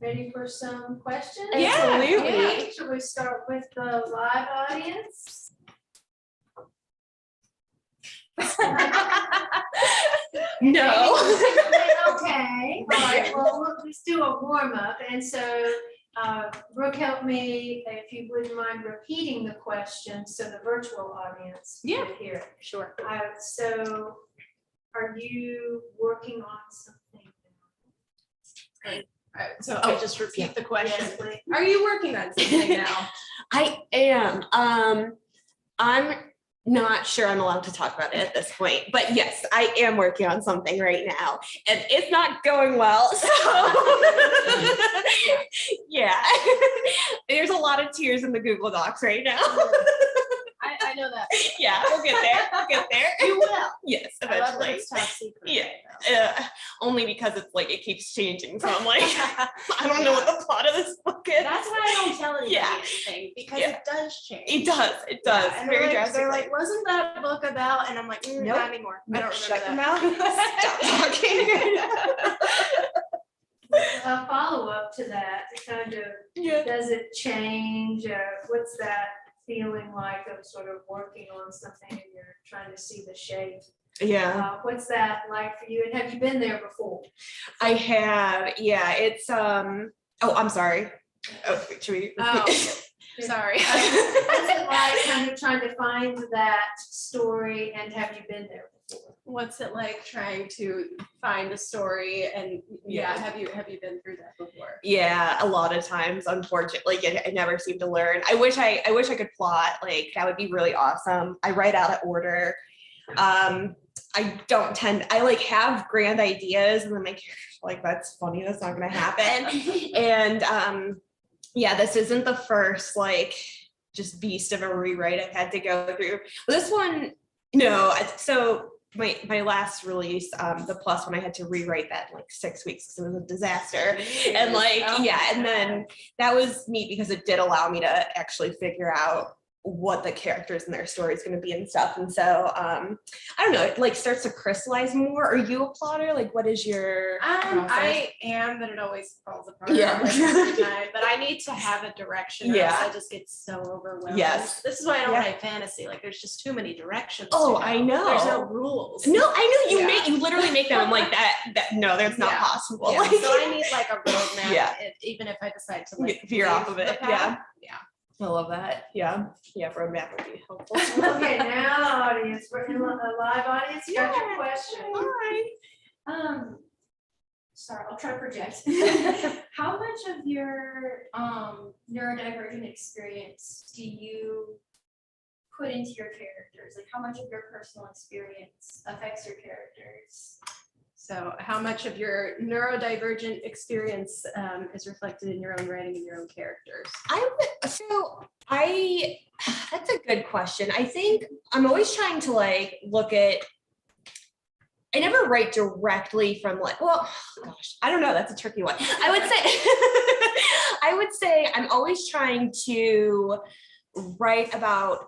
Ready for some questions? Absolutely. Should we start with the live audience? No. Okay. All right. Well, let's do a warm up. And so, Brooke, help me if you wouldn't mind repeating the question so the virtual audience can hear it. Sure. So, are you working on something? All right, so I'll just repeat the question. Are you working on something now? I am. I'm not sure I'm allowed to talk about it at this point, but yes, I am working on something right now, and it's not going well. So there's a lot of tears in the Google Docs right now. I know that. Yeah, we'll get there. You will. Yes, eventually. I love that it's top secret. Yeah. Only because it's like it keeps changing. So I'm like, I don't know what the plot of this book kids. That's why I don't tell anybody Yeah. anything, because Yeah. it does change. It does. It does. Yeah, and Very they're drastically. like, wasn't that book about? And I'm like, Nope. not anymore. I don't Shut your remember mouth. Stop talking. A follow-up to that, kind of, Yeah. does it change? What's that feeling like of sort of working on something and you're trying to see the shape? What's that like for you? And have you been there before? I have. Yeah. It's oh, I'm sorry. Oh, should we? Oh, sorry. What's it like kind of trying to find that story, and have you been there before? What's it like trying to find a story, and Yeah. have you been through that before? Yeah, a lot of times, unfortunately, I never seem to learn. I wish I could plot. Like, that would be really awesome. I write out of order. I don't tend, I like have grand ideas and then my character's like, that's funny, that's not gonna happen. And yeah, this isn't the first like just beast of a rewrite I've had to go through. This one, no, so my last release, the plus one, I had to rewrite that in like 6 weeks because it was a disaster. And like, yeah, and then that was neat because it did allow me to actually figure out what the characters and their story is going to be and stuff. And so I don't know, it like starts to crystallize more. Are you a plotter? Like, what is your process? I am, but it always falls apart. Yeah. Like, every time. But I need to have a direction, or Yeah. else I just get so overwhelmed. Yes. This is why I don't Yeah. write fantasy. Like, there's just too many directions. Oh, to I know. There's no rules. No, I know Yeah. you literally make them. I'm like that no, that's not Yeah. possible. Yeah, Like, so I need like a roadmap. Yeah. Even if I decide to like veer off leave of the it. path. Yeah. I love that. Yeah. Yeah, roadmap would be helpful. Okay, now audience, we're in a live audience, got your Yeah. question. Hi. Sorry, I'll try to project. How much of your neurodivergent experience do you put into your characters? Like, how much of your personal experience affects your characters? So how much of your neurodivergent experience is reflected in your own writing and your own characters? That's a good question. I think I'm always trying to like look at, I never write directly from like, well, gosh, I don't know. That's a tricky one. I would say I'm always trying to write about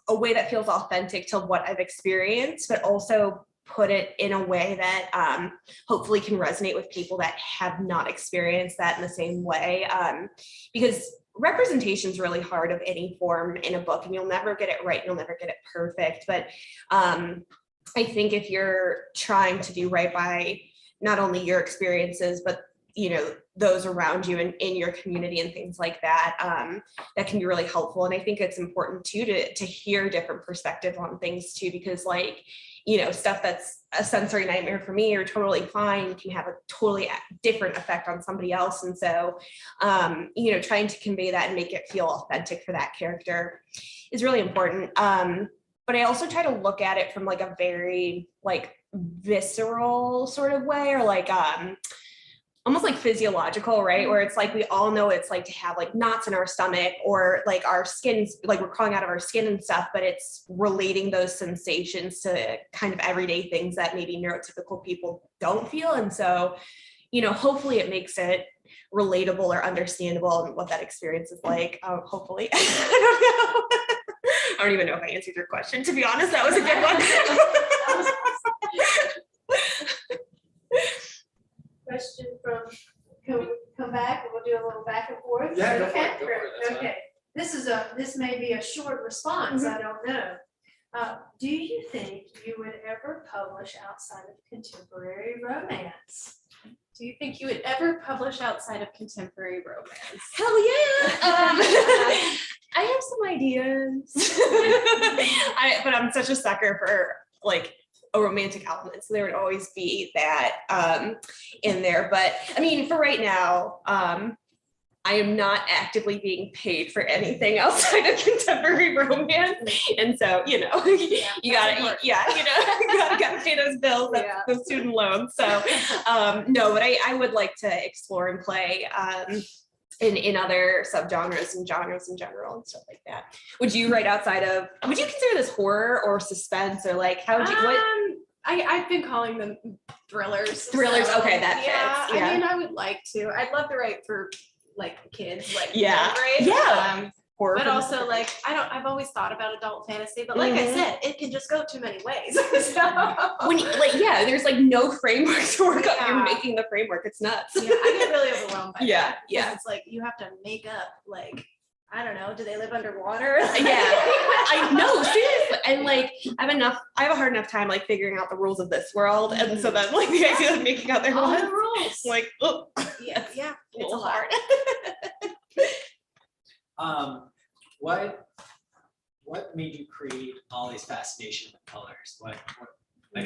a way that feels authentic to what I've experienced, but also put it in a way that hopefully can resonate with people that have not experienced that in the same way. Because representation is really hard of any form in a book, and you'll never get it right. You'll never get it perfect. But I think if you're trying to do right by not only your experiences, but those around you and in your community and things like that, that can be really helpful. And I think it's important too to hear different perspectives on things too, because like, stuff that's a sensory nightmare for me or totally fine can have a totally different effect on somebody else. And so, trying to convey that and make it feel authentic for that character is really important. But I also try to look at it from like a very like visceral sort of way, or like almost like physiological, right? Where it's like we all know it's like to have like knots in our stomach, or like our skin's like we're crawling out of our skin and stuff, but it's relating those sensations to kind of everyday things that maybe neurotypical people don't feel. And so, hopefully it makes it relatable or understandable and what that experience is like. Hopefully. I don't know. I don't even know if I answered your question, to be honest. That was a good one. Question from, can we come back and we'll do a little back and forth? Yeah, go for Okay, it, go for it, that's fine. Okay, this may be a short response, I don't know. Do you think you would ever publish outside of contemporary romance? Do you think you would ever publish outside of contemporary romance? Hell yeah. I have some ideas. But I'm such a sucker for like a romantic element, so there would always be that in there. But I mean, for right now, I am not actively being paid for anything outside of contemporary romance, and so you gotta pay those bills, those student loans. So no, but I would like to explore and play in other subgenres and genres in general and stuff like that. Would you write outside of? Would you consider this horror or suspense, or like how would you? I've been calling them thrillers. Thrillers, okay, that fits. I mean, I would like to. I'd love to write for like kids, like Yeah. middle grade. Yeah. Horror But films. also like I've always thought about adult fantasy, but like I said, it can just go too many ways. So when there's like no framework to work up. You're Yeah. making the framework. It's nuts. yeah, I get really overwhelmed by Yeah, that. 'Cause yeah. It's like you have to make up like, I don't know, do they live underwater? Yeah, I know, seriously. And like I have a hard enough time like figuring out the rules of this world. And so then like the idea of making out their All the ones, rules. like, oh, yeah, it's a lot. hard. What made you create Ollie's fascination with colors? Like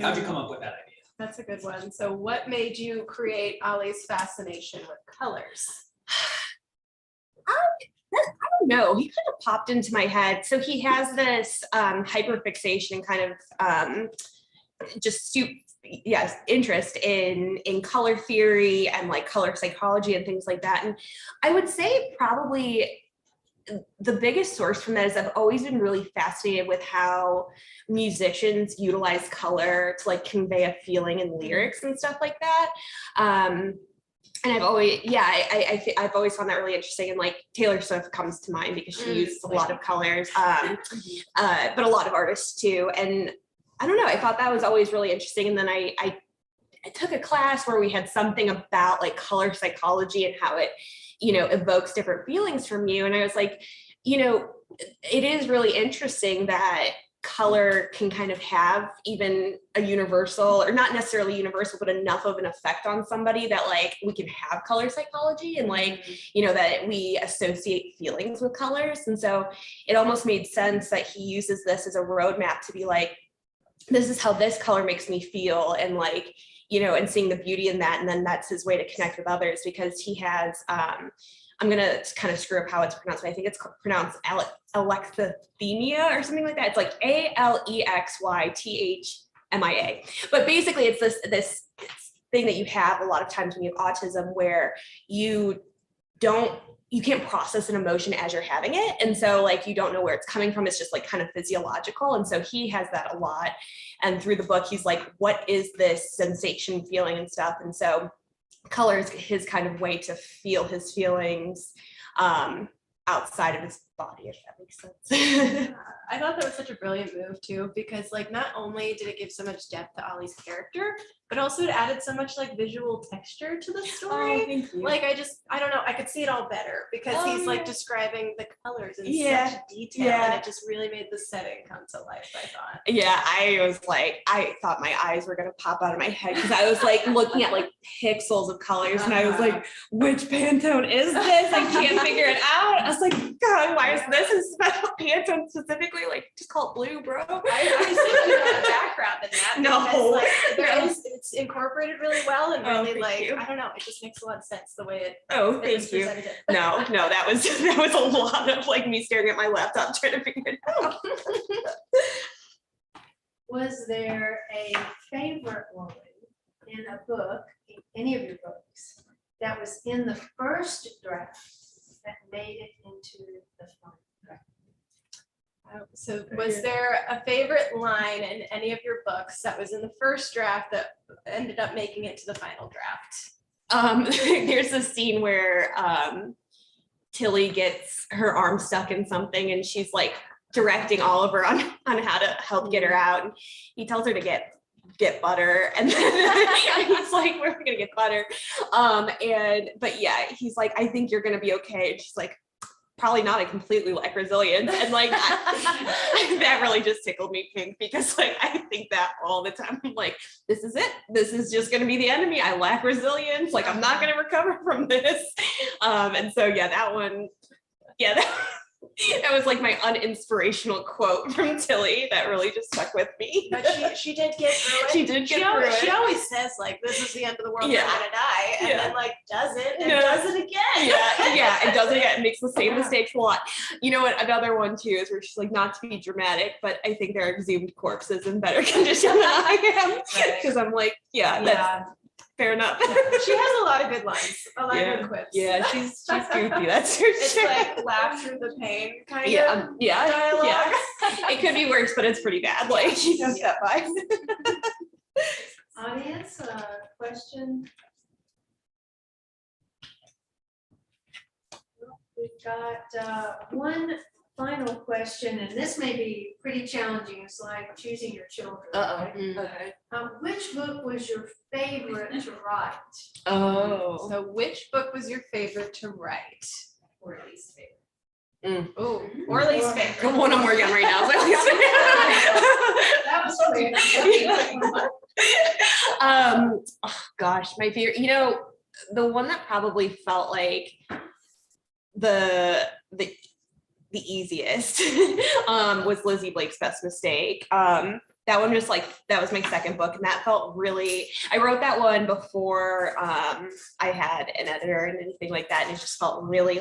how'd you come up with that idea? That's a good one. So what made you create Ollie's fascination with colors? I don't know. He kind of popped into my head. So he has this hyperfixation and kind of interest in color theory and like color psychology and things like that. And I would say probably the biggest source from that is I've always been really fascinated with how musicians utilize color to like convey a feeling in lyrics and stuff like that. And I've always, I've always found that really interesting. And like Taylor Swift comes to mind because she uses a lot of colors, but a lot of artists too. And I don't know, I thought that was always really interesting. And then I took a class where we had something about like color psychology and how it, evokes different feelings from you. And I was like, it is really interesting that color can kind of have even a universal, or not necessarily universal, but enough of an effect on somebody that like we can have color psychology and like, that we associate feelings with colors. And so it almost made sense that he uses this as a roadmap to be like, this is how this color makes me feel. And like, and seeing the beauty in that. And then that's his way to connect with others, because he has, I'm going to kind of screw up how it's pronounced, but I think it's pronounced alexithymia or something like that. It's like ALEXYTHMIA. But basically it's this thing that you have a lot of times when you have autism where you can't process an emotion as you're having it. And so like, you don't know where it's coming from. It's just like kind of physiological. And so he has that a lot. And through the book, he's like, what is this sensation, feeling and stuff? And so color is his kind of way to feel his feelings outside of his body, if that makes sense. I thought that was such a brilliant move too, because like not only did it give so much depth to Ollie's character, but also it added so much like visual texture to the story. Thank you. Like I don't know, I could see it all better because he's like describing the colors in such detail, and it just really made the setting come to life, I thought. Yeah, I thought my eyes were gonna pop out of my head because I was like looking at like pixels of colors and I was like, which Pantone is this? I can't figure it out. I was like, God, why is this a special Pantone specifically? Like, just call it blue, bro. I see you have a background in that. No. Because, like, it's incorporated really well and really thank like, you. I don't know, it just makes a lot of sense the way it Oh, was thank you. presented. No, that was a lot of like me staring at my laptop trying to figure it out. Was there a favorite line in a book, in any of your books, that was in the first draft that made it into the final draft? So was there a favorite line in any of your books that was in the first draft that ended up making it to the final draft? There's a scene where Tilly gets her arm stuck in something and she's like directing Oliver on how to help get her out. And he tells her to get butter, and then he's like, where are we gonna get butter? But yeah, he's like, I think you're gonna be okay. And she's like, probably not, I completely lack resilience. And like that really just tickled me pink, because like I think that all the time. I'm like, this is it, this is just gonna be the end of me. I lack resilience, like I'm not gonna recover from this. And so yeah, that one, that was like my uninspirational quote from Tilly that really just stuck with me. But she did get through it. She did get through She it. always says like, this is the end of the world, Yeah. I'm gonna die, and Yeah. then like does it and No. does it again. Yeah, it does it again. It makes the same mistakes a lot. You know what? Another one too is where she's like, not to be dramatic, but I think there are exhumed corpses in better condition than I am. Right. Because I'm like, that's fair enough. She has a lot of good lines, a lot of good quips. Yeah, she's goofy. That's for It's sure. like laugh through the pain kind of. Yeah. dialogue. It could be worse, but it's pretty bad. Like she does that by. Audience, question? we've got one final question, and this may be pretty challenging. It's like choosing your children. right? Okay. Which book was your favorite to write? Oh. So which book was your favorite to write? Or least favorite. Oh, or least favorite? The one I'm working on right now is my least favorite. That was quick. Oh gosh, my favorite, the one that probably felt like the easiest was Lizzie Blake's Best Mistake. That one just that was my second book, and that felt really, I wrote that one before I had an editor and anything like that, and it just felt really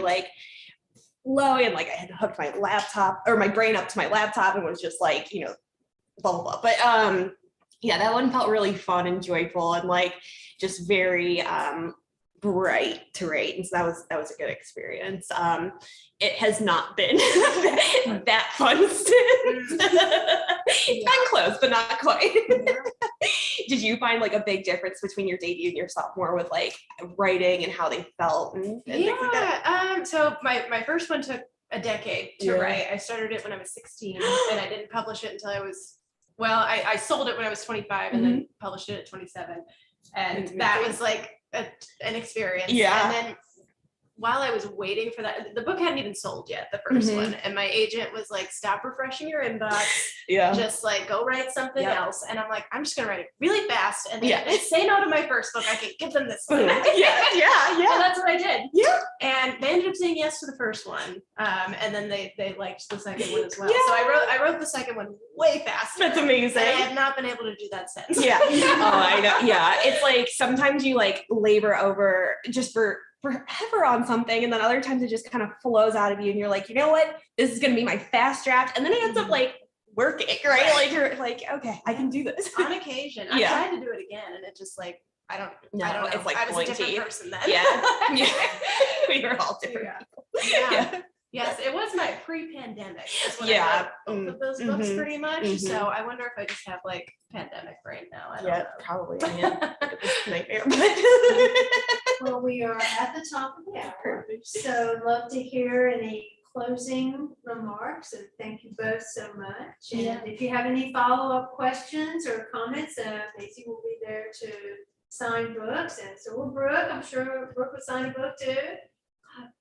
low, and I had hooked my laptop or my brain up to my laptop and was just blah blah blah. But yeah, that one felt really fun and joyful and just very bright to write, and so that was a good experience. It has not been that fun since. It's been close, but not quite. Did you find a big difference between your debut and your sophomore with writing and how they felt and things like that? So my first one took a decade to write. I started it when I was 16 and I didn't publish it until I sold it when I was 25 and then published it at 27. And that was an experience. Yeah. And then while I was waiting for that, the book hadn't even sold yet, the first one. And my agent was like, stop refreshing your inbox. Yeah. Just go write something else. And I'm like, I'm just gonna write it really fast. And then if they say no to my first book, I can give them this one. Yeah. And that's what I did. Yeah. And they ended up saying yes to the first one. And then they liked the second one as well. So I wrote the second one way faster. That's amazing. And I have not been able to do that since. Yeah. Oh, I know. Yeah. It's sometimes you labor over just forever on something, and then other times it just kind of flows out of you and you're like, you know what, this is going to be my fast draft, and then it ends up working, right? You're okay, I can do this. On occasion. I tried to do it again and it just I don't know. It's I was a pulling different teeth. person then. Yeah. We were all different. Yeah. Yes, it was my pre-pandemic. Is when I wrote both of those books pretty much. So I wonder if I just have pandemic brain now. I don't know. Probably. Yeah. Nightmare. Well, we are at the top of the hour, so love to hear any closing remarks, and thank you both so much. And if you have any follow-up questions or comments, Mazey will be there to sign books, and so will Brooke. I'm sure Brooke will sign a book too.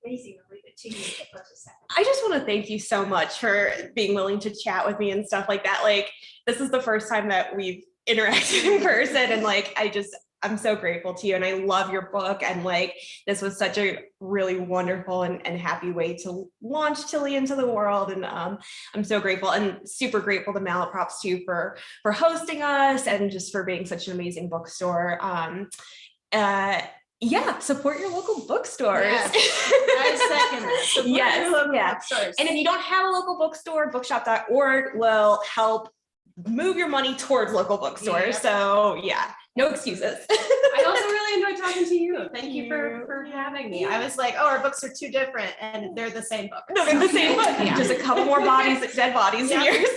Mazey, I'll leave it to you for a second. I just want to thank you so much for being willing to chat with me and stuff like that. This is the first time that we've interacted in person, and I'm so grateful to you, and I love your book, and this was such a really wonderful and happy way to launch Tilly into the world, and I'm so grateful, and super grateful to Malaprops too for hosting us and just for being such an amazing bookstore. Support your local bookstores. Yes. I second that. Support your local bookstores. And if you don't have a local bookstore, bookshop.org will help move your money towards local bookstores. So no excuses. I also really enjoyed talking to you. Thank you for having me. I was like, our books are too different, and they're the same book. They're the same book. Just a couple more dead bodies in yours.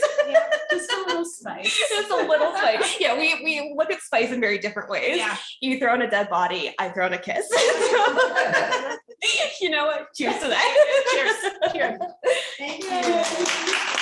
Just a little spice. Just a little spice. Yeah, we look at spice in very different ways. Yeah. You throw in a dead body, I throw in a kiss. You know what? Cheers to that. Cheers. Cheers. Thank you.